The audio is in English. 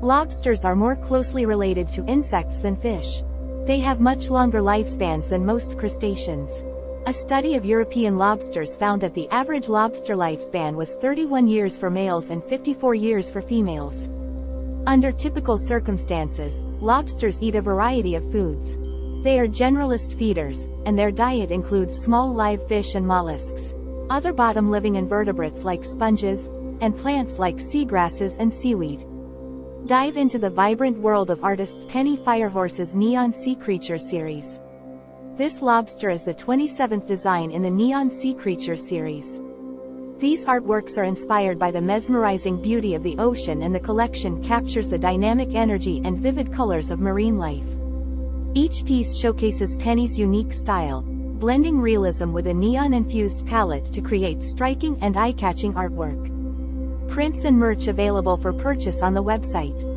Lobsters are more closely related to insects than fish. They have much longer lifespans than most crustaceans. A study of European lobsters found that the average lobster lifespan was 31 years for males and 54 years for females. Under typical circumstances, lobsters eat a variety of foods. They are generalist feeders, and their diet includes small live fish and mollusks, other bottom-living invertebrates like sponges, and plants like seagrasses and seaweed. Dive into the vibrant world of artist Penny FireHorse's Neon Sea Creature series. This lobster is the 27th design in the Neon Sea Creature series. These artworks are inspired by the mesmerizing beauty of the ocean, and the collection captures the dynamic energy and vivid colors of marine life. Each piece showcases Penny's unique style, blending realism with a neon-infused palette to create striking and eye-catching artwork. Prints and merch available for purchase on the website.